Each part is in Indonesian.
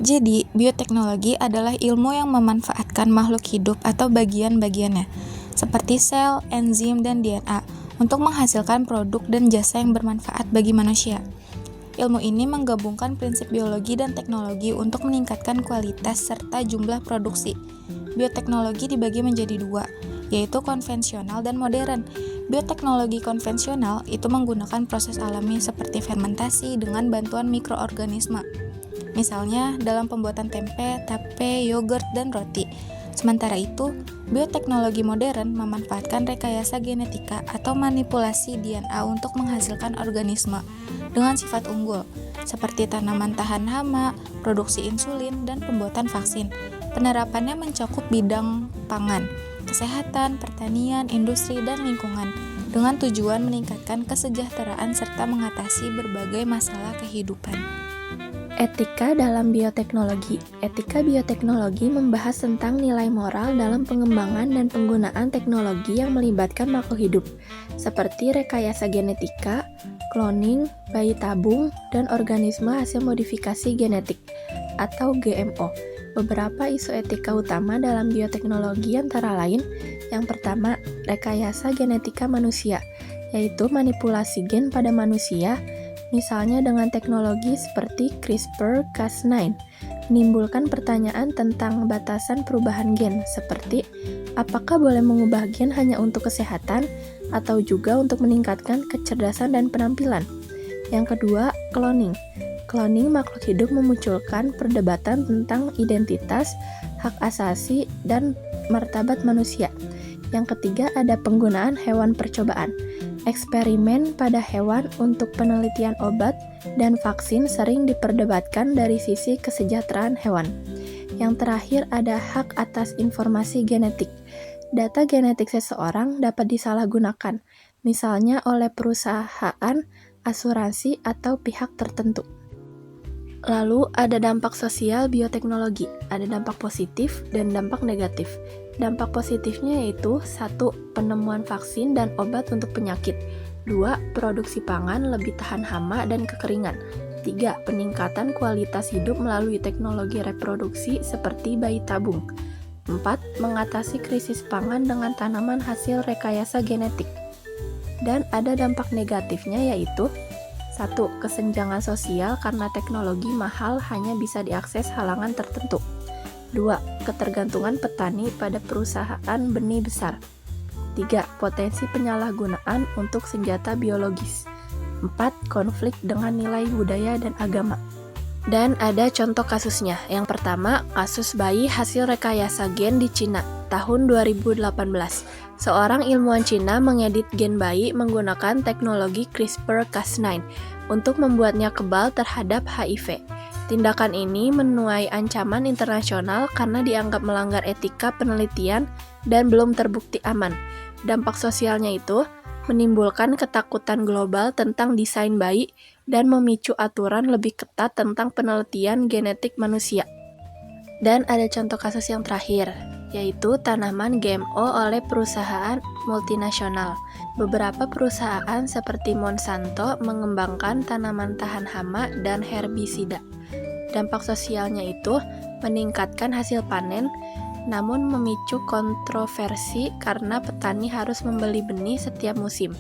Jadi, bioteknologi adalah ilmu yang memanfaatkan makhluk hidup atau bagian-bagiannya, seperti sel, enzim, dan DNA, untuk menghasilkan produk dan jasa yang bermanfaat bagi manusia. Ilmu ini menggabungkan prinsip biologi dan teknologi untuk meningkatkan kualitas serta jumlah produksi. Bioteknologi dibagi menjadi dua, yaitu konvensional dan modern. Bioteknologi konvensional itu menggunakan proses alami seperti fermentasi dengan bantuan mikroorganisme. Misalnya dalam pembuatan tempe, tape, yogurt, dan roti. Sementara itu, bioteknologi modern memanfaatkan rekayasa genetika atau manipulasi DNA untuk menghasilkan organisme dengan sifat unggul, seperti tanaman tahan hama, produksi insulin, dan pembuatan vaksin. Penerapannya mencakup bidang pangan, kesehatan, pertanian, industri, dan lingkungan, dengan tujuan meningkatkan kesejahteraan serta mengatasi berbagai masalah kehidupan. Etika dalam bioteknologi. Etika bioteknologi membahas tentang nilai moral dalam pengembangan dan penggunaan teknologi yang melibatkan makhluk hidup, seperti rekayasa genetika, cloning, bayi tabung, dan organisme hasil modifikasi genetik atau GMO. Beberapa isu etika utama dalam bioteknologi antara lain, yang pertama, rekayasa genetika manusia, yaitu manipulasi gen pada manusia, misalnya dengan teknologi seperti CRISPR-Cas9, menimbulkan pertanyaan tentang batasan perubahan gen, seperti apakah boleh mengubah gen hanya untuk kesehatan atau juga untuk meningkatkan kecerdasan dan penampilan. Yang kedua, cloning. Cloning makhluk hidup memunculkan perdebatan tentang identitas, hak asasi, dan martabat manusia. Yang ketiga, ada penggunaan hewan percobaan. Eksperimen pada hewan untuk penelitian obat dan vaksin sering diperdebatkan dari sisi kesejahteraan hewan. Yang terakhir ada hak atas informasi genetik. Data genetik seseorang dapat disalahgunakan, misalnya oleh perusahaan, asuransi, atau pihak tertentu. Lalu ada dampak sosial bioteknologi, ada dampak positif dan dampak negatif. Dampak positifnya yaitu 1. Penemuan vaksin dan obat untuk penyakit. 2. Produksi pangan lebih tahan hama dan kekeringan. 3. Peningkatan kualitas hidup melalui teknologi reproduksi seperti bayi tabung. 4. Mengatasi krisis pangan dengan tanaman hasil rekayasa genetik. Dan ada dampak negatifnya yaitu 1. Kesenjangan sosial karena teknologi mahal hanya bisa diakses halangan tertentu. 2. Ketergantungan petani pada perusahaan benih besar. 3. Potensi penyalahgunaan untuk senjata biologis. 4. Konflik dengan nilai budaya dan agama. Dan ada contoh kasusnya. Yang pertama, kasus bayi hasil rekayasa gen di Cina, tahun 2018. Seorang ilmuwan Cina mengedit gen bayi menggunakan teknologi CRISPR-Cas9 untuk membuatnya kebal terhadap HIV. Tindakan ini menuai ancaman internasional karena dianggap melanggar etika penelitian dan belum terbukti aman. Dampak sosialnya itu menimbulkan ketakutan global tentang desain bayi dan memicu aturan lebih ketat tentang penelitian genetik manusia. Dan ada contoh kasus yang terakhir, yaitu tanaman GMO oleh perusahaan multinasional. Beberapa perusahaan seperti Monsanto mengembangkan tanaman tahan hama dan herbisida. Dampak sosialnya itu meningkatkan hasil panen, namun memicu kontroversi karena petani harus membeli benih setiap musim,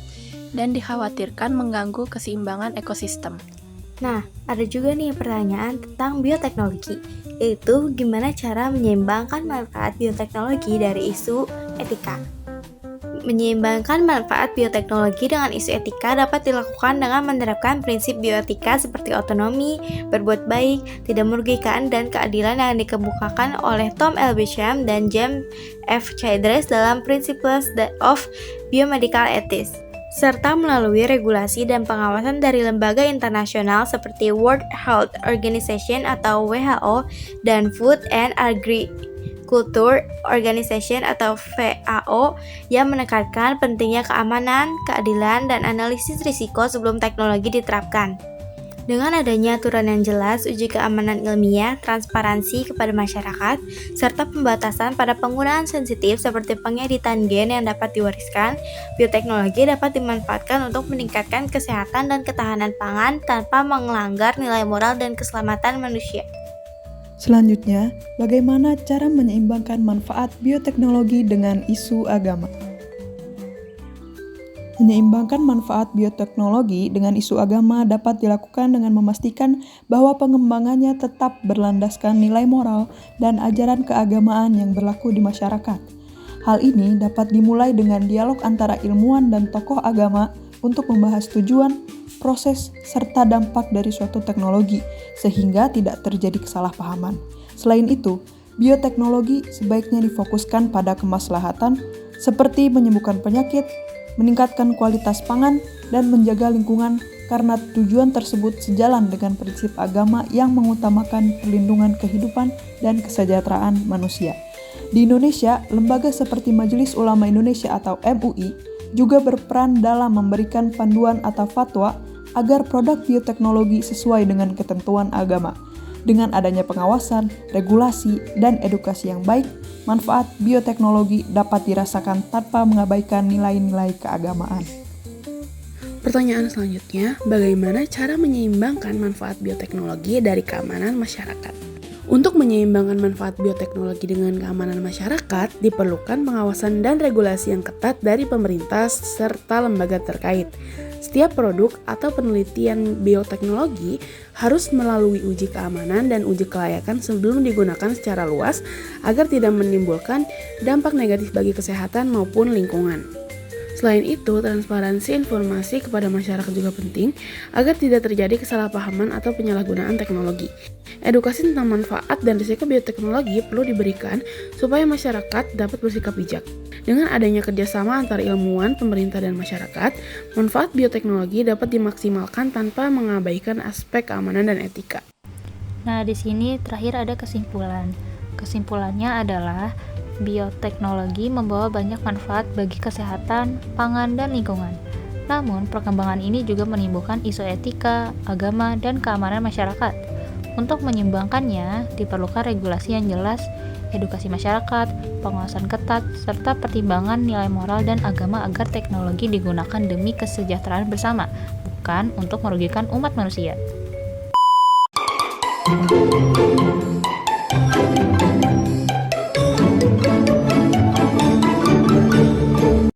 dan dikhawatirkan mengganggu keseimbangan ekosistem. Nah, ada juga nih pertanyaan tentang bioteknologi, yaitu gimana cara menyeimbangkan manfaat bioteknologi dari isu etika. Menyeimbangkan manfaat bioteknologi dengan isu etika dapat dilakukan dengan menerapkan prinsip bioetika seperti otonomi, berbuat baik, tidak merugikan, dan keadilan yang dikemukakan oleh Tom L. Bisham dan James F. Childress dalam Principles of Biomedical Ethics, serta melalui regulasi dan pengawasan dari lembaga internasional seperti World Health Organization atau WHO dan Food and Agriculture Organization atau FAO yang menekankan pentingnya keamanan, keadilan, dan analisis risiko sebelum teknologi diterapkan. Dengan adanya aturan yang jelas, uji keamanan ilmiah, transparansi kepada masyarakat, serta pembatasan pada penggunaan sensitif seperti pengeditan gen yang dapat diwariskan, bioteknologi dapat dimanfaatkan untuk meningkatkan kesehatan dan ketahanan pangan tanpa melanggar nilai moral dan keselamatan manusia. Selanjutnya, bagaimana cara menyeimbangkan manfaat bioteknologi dengan isu agama? Menyeimbangkan manfaat bioteknologi dengan isu agama dapat dilakukan dengan memastikan bahwa pengembangannya tetap berlandaskan nilai moral dan ajaran keagamaan yang berlaku di masyarakat. Hal ini dapat dimulai dengan dialog antara ilmuwan dan tokoh agama untuk membahas tujuan, proses, serta dampak dari suatu teknologi, sehingga tidak terjadi kesalahpahaman. Selain itu, bioteknologi sebaiknya difokuskan pada kemaslahatan seperti menyembuhkan penyakit, meningkatkan kualitas pangan, dan menjaga lingkungan karena tujuan tersebut sejalan dengan prinsip agama yang mengutamakan perlindungan kehidupan dan kesejahteraan manusia. Di Indonesia, lembaga seperti Majelis Ulama Indonesia atau MUI juga berperan dalam memberikan panduan atau fatwa agar produk bioteknologi sesuai dengan ketentuan agama. Dengan adanya pengawasan, regulasi, dan edukasi yang baik, manfaat bioteknologi dapat dirasakan tanpa mengabaikan nilai-nilai keagamaan. Pertanyaan selanjutnya, bagaimana cara menyeimbangkan manfaat bioteknologi dari keamanan masyarakat? Untuk menyeimbangkan manfaat bioteknologi dengan keamanan masyarakat, diperlukan pengawasan dan regulasi yang ketat dari pemerintah serta lembaga terkait. Setiap produk atau penelitian bioteknologi harus melalui uji keamanan dan uji kelayakan sebelum digunakan secara luas agar tidak menimbulkan dampak negatif bagi kesehatan maupun lingkungan. Selain itu, transparansi informasi kepada masyarakat juga penting agar tidak terjadi kesalahpahaman atau penyalahgunaan teknologi. Edukasi tentang manfaat dan risiko bioteknologi perlu diberikan supaya masyarakat dapat bersikap bijak. Dengan adanya kerjasama antar ilmuwan, pemerintah, dan masyarakat, manfaat bioteknologi dapat dimaksimalkan tanpa mengabaikan aspek keamanan dan etika. Nah, di sini terakhir ada kesimpulan. Kesimpulannya adalah bioteknologi membawa banyak manfaat bagi kesehatan, pangan, dan lingkungan. Namun, perkembangan ini juga menimbulkan isu etika, agama, dan keamanan masyarakat. Untuk menyeimbangkannya, diperlukan regulasi yang jelas, edukasi masyarakat, pengawasan ketat, serta pertimbangan nilai moral dan agama agar teknologi digunakan demi kesejahteraan bersama, bukan untuk merugikan umat manusia.